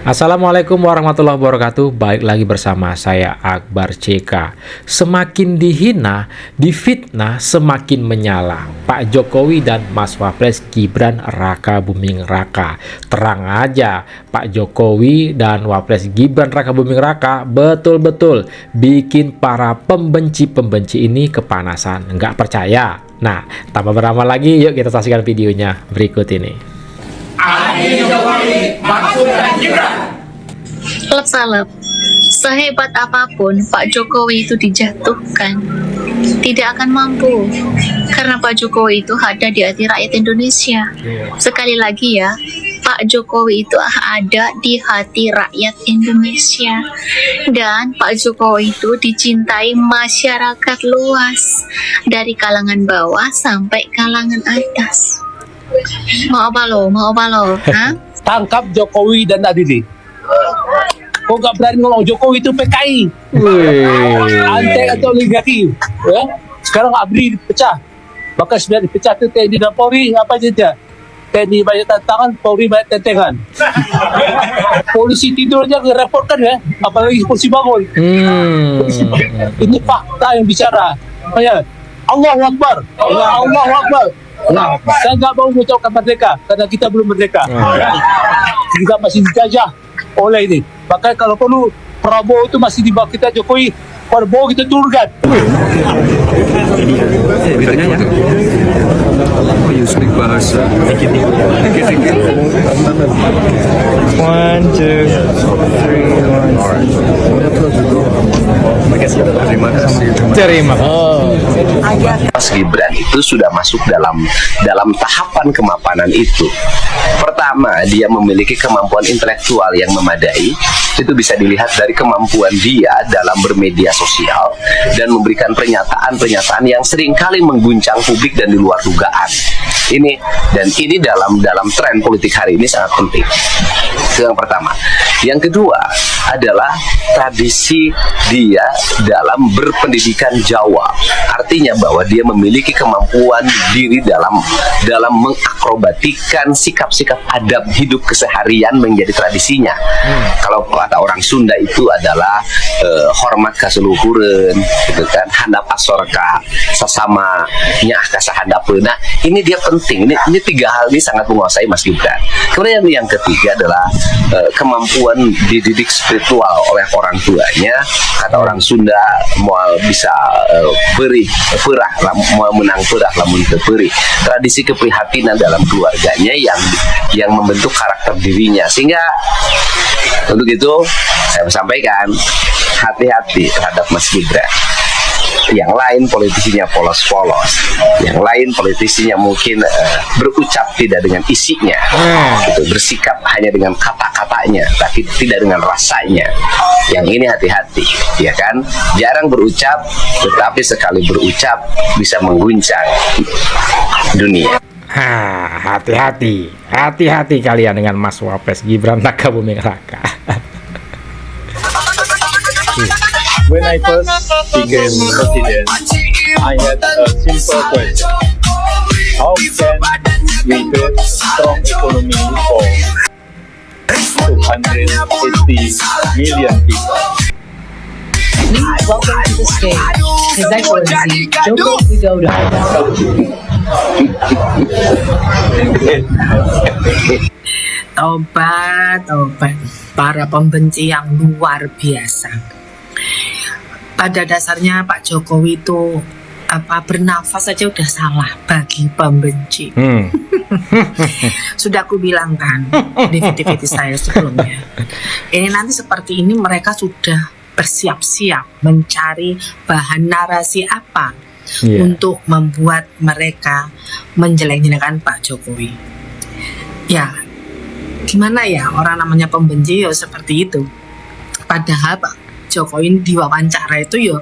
Assalamualaikum warahmatullahi wabarakatuh. Baik lagi bersama saya Akbar CK. Semakin dihina, difitnah semakin menyala. Pak Jokowi dan Mas Wapres Gibran Raka Buming Raka. Terang aja, Pak Jokowi dan Wapres Gibran Raka Buming Raka betul-betul bikin para pembenci-pembenci ini kepanasan. Nggak percaya? Nah, tanpa berlama lagi, yuk kita saksikan videonya berikut ini. Lep-salep, sehebat apapun Pak Jokowi itu dijatuhkan, tidak akan mampu, karena Pak Jokowi itu ada di hati rakyat Indonesia. Sekali lagi ya, Pak Jokowi itu ada di hati rakyat Indonesia, dan Pak Jokowi itu dicintai masyarakat luas, dari kalangan bawah sampai kalangan atas. Mau apa lo? Hah? Tangkap Jokowi dan Adili. Kok nggak berani ngomong Jokowi itu PKI, antek atau oligarki, ya? Sekarang ABRI dipecah, maka sebenarnya dipecah itu TNI dan Polri apa saja. TNI banyak tantangan, Polri banyak tentengan. Polisi tidur aja ngereportkan ya, apalagi polisi bangun. Ini fakta yang bicara. Makanya Allahu Akbar, Allahu Akbar. Nah, saya nggak mau mengucapkan merdeka karena kita belum merdeka. Kita masih dijajah oleh ini. Makanya kalau perlu Prabowo itu masih di bawah kita, Jokowi, Prabowo kita turunkan. Bedanya ya. Oh, you speak bahasa. Dikit. One, two, three, one. Terima kasih. Terima. Mas Gibran itu sudah masuk dalam tahapan kemapanan itu. Pertama, dia memiliki kemampuan intelektual yang memadai. Itu bisa dilihat dari kemampuan dia dalam bermedia sosial dan memberikan pernyataan-pernyataan yang seringkali mengguncang publik dan di luar dugaan. Ini dalam tren politik hari ini sangat penting. Itu yang pertama. Yang kedua adalah tradisi dia dalam berpendidikan Jawa. Artinya bahwa dia memiliki kemampuan diri dalam mengakrobatikan sikap-sikap adab hidup keseharian menjadi tradisinya. Kalau kata orang Sunda itu adalah hormat kaseluhuran, gitu kan, handap asorka, sesama nyah kasahandapeun. Nah, ini dia penting. Ini tiga hal ini sangat menguasai Mas Gibran. Kemudian yang ketiga adalah kemampuan dididik spiritual oleh orang tuanya. Kata orang Sunda, moal bisa perah, moal menang perah lamun teu perih. Tradisi keprihatinan dalam keluarganya yang membentuk karakter dirinya. Sehingga untuk itu saya sampaikan hati-hati terhadap Mas Gibran. Yang lain politisinya polos-polos, yang lain politisinya mungkin berucap tidak dengan isinya, gitu, bersikap hanya dengan kata-katanya, tapi tidak dengan rasanya. Yang ini hati-hati, ya kan? Jarang berucap, tetapi sekali berucap bisa mengguncang dunia. Hati-hati kalian dengan Mas Wapres Gibran Raka Buming Raka. When I first became president, I had a simple question. How can we build strong economy for 280 million people? Please welcome to the stage His Excellency Joko Widodo. Tobat, para pembenci yang luar biasa. Pada dasarnya Pak Jokowi itu bernafas saja udah salah bagi pembenci. Sudah aku bilang kan di video saya sebelumnya. Ini nanti seperti ini mereka sudah bersiap-siap mencari bahan narasi apa untuk membuat mereka menjelek-jelekan Pak Jokowi. Ya, gimana ya, orang namanya pembenci ya seperti itu. Padahal Pak Jokowi diwawancara itu ya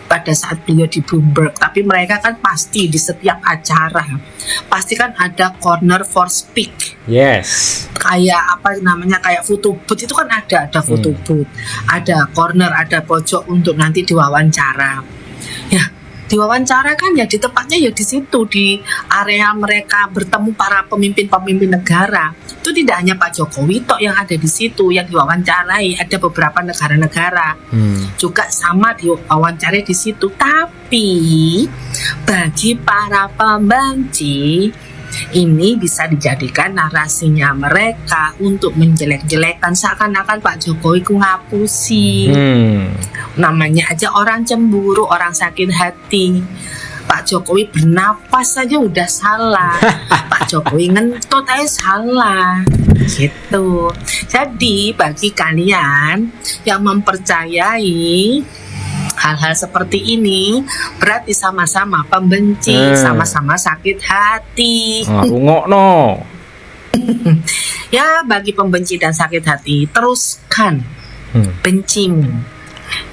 pada saat beliau di Bloomberg, tapi mereka kan pasti di setiap acara pasti kan ada corner for speak. Yes. Kayak apa namanya, kayak photo booth itu kan ada photo booth, ada corner, ada pojok untuk nanti diwawancara. Ya, diwawancara kan ya di tempatnya ya di situ, di area mereka bertemu para pemimpin-pemimpin negara. Itu tidak hanya Pak Jokowi tok yang ada di situ yang diwawancarai, ada beberapa negara-negara juga sama diwawancarai di situ. Tapi bagi para pembenci ini bisa dijadikan narasinya mereka untuk menjelek-jelekan, seakan-akan Pak Jokowi ku ngapusi. Namanya aja orang cemburu, orang sakit hati. Pak Jokowi bernafas saja udah salah. Pak Jokowi ngentut aja salah. Gitu. Jadi bagi kalian yang mempercayai hal-hal seperti ini, berarti sama-sama pembenci, sama-sama sakit hati. Aku ngokno. Ya, bagi pembenci dan sakit hati, teruskan bencimu.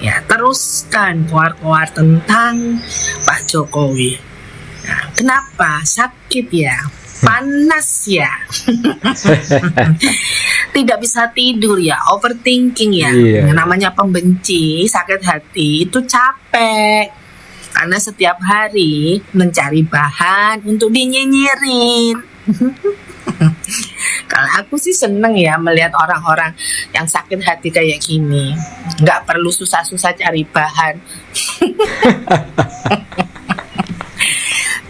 Ya, teruskan keluar-keluar tentang Pak Jokowi. Nah, kenapa? Sakit ya? Panas ya? Tidak bisa tidur ya? Overthinking ya? Iya. Namanya pembenci, sakit hati itu capek. Karena setiap hari mencari bahan untuk dinyinyirin. Kalau aku sih seneng ya melihat orang-orang yang sakit hati kayak gini. Nggak perlu susah-susah cari bahan.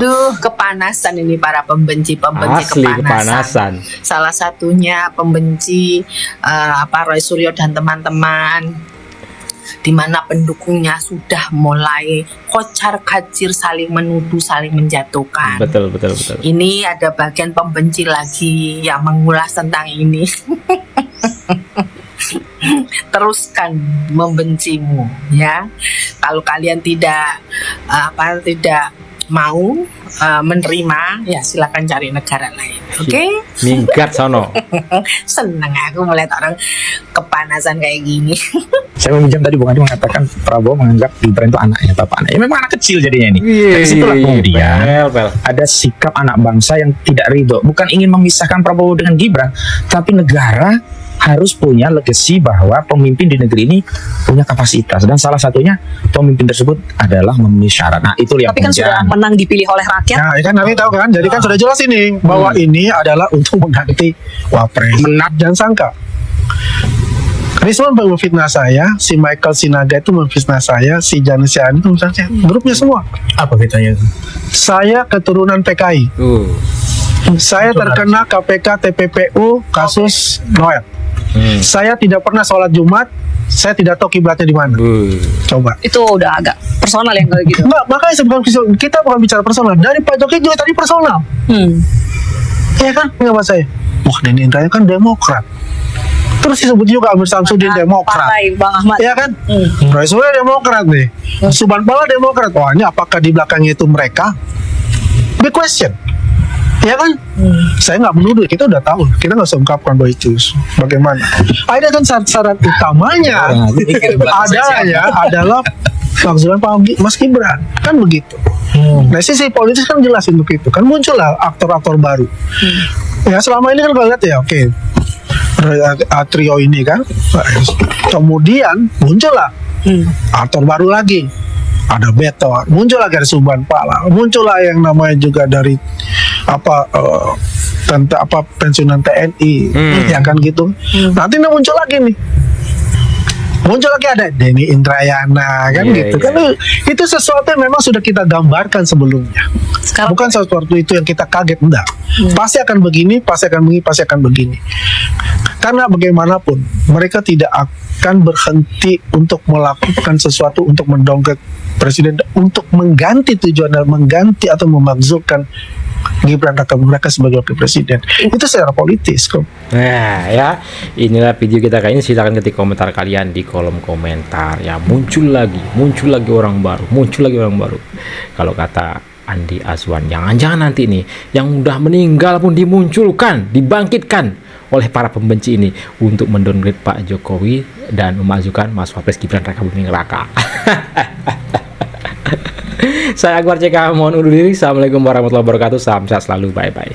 Duh, kepanasan ini para pembenci-pembenci. Asli kepanasan. Salah satunya pembenci Roy Suryo dan teman-teman, di mana pendukungnya sudah mulai kocar-kacir, saling menuduh, saling menjatuhkan. Betul. Ini ada bagian pembenci lagi yang mengulas tentang ini. Teruskan membencimu ya. Kalau kalian tidak mau menerima, ya silakan cari negara lain. Oke? Minggat sono. Seneng aku melihat orang kepanasan kayak gini. Saya meminjam tadi Bung Adi mengatakan Prabowo menganggap Gibran itu anaknya, bapak anaknya. Memang anak kecil jadinya ini. Dari situlah kemudian ada sikap anak bangsa yang tidak ridho. Bukan ingin memisahkan Prabowo dengan Gibran, tapi negara harus punya legacy bahwa pemimpin di negeri ini punya kapasitas, dan salah satunya pemimpin tersebut adalah memenuhi syarat. Nah, itu yang Tapi kan sudah menang dipilih oleh rakyat. Nah, kan kami tahu kan. Jadi kan sudah jelas ini bahwa ini adalah untuk mengganti wapres. Menat dan sangka. Risma memfitnah saya, si Michael Sinaga itu memfitnah saya, si Janesian itu misalnya grupnya semua. Apa kitanya? Saya keturunan PKI. Saya terkena KPK TPPU kasus Noel. Saya tidak pernah sholat Jumat. Saya tidak tahu kiblatnya di mana. Coba. Itu udah agak personal yang kayak gitu. Enggak, makanya kita bukan bicara personal. Dari Pak Jokowi juga tadi personal. Iya kan? Enggak saya. Wah, Denny Indrayana kan Demokrat. Terus disebut juga Amir Samsudin Demokrat. Partai Bang Ahmad. Iya kan? Roy Suryo Demokrat nih. Subhan Pala Demokrat. Wah, ini apakah di belakangnya itu mereka? Big question. Ya kan? Saya nggak menuduh, kita udah tahu, kita nggak usah ungkapkan bahwa itu bagaimana. Ada kan syarat utamanya adalah maksudnya Pak Mas Gibran kan begitu. Nah, sisi politis kan jelas untuk itu kan muncullah aktor-aktor baru. Ya selama ini kan kalau lihat ya oke. Trio ini kan, kemudian muncullah aktor baru lagi. Ada Beto, muncul lagi dari Subhan Pala, muncullah yang namanya juga dari pensiunan TNI, ya kan gitu. Nanti muncul lagi nih, muncul lagi ada Denny Indrayana kan gitu. Kan itu sesuatu yang memang sudah kita gambarkan sebelumnya. Sekarang bukan sesuatu itu yang kita kaget, enggak. Pasti akan begini, pasti akan begini, pasti akan begini. Karena bagaimanapun mereka tidak akan berhenti untuk melakukan sesuatu untuk mendongkrak presiden, untuk mengganti tujuan dan mengganti atau memakzulkan Gibran raka mereka sebagai wakil presiden. Itu secara politis kok. Nah ya, inilah video kita kali ini. Silahkan ketik komentar kalian di kolom komentar ya. Muncul lagi orang baru. Kalau kata Andi Azwan, jangan-jangan nanti nih yang udah meninggal pun dimunculkan, dibangkitkan oleh para pembenci ini untuk mendowngrade Pak Jokowi dan memasukkan Mas Wapres Gibran Raka Buming Raka. Saya Akbar CK mohon undur diri. Assalamualaikum warahmatullahi wabarakatuh. Salam sehat selalu. Bye bye.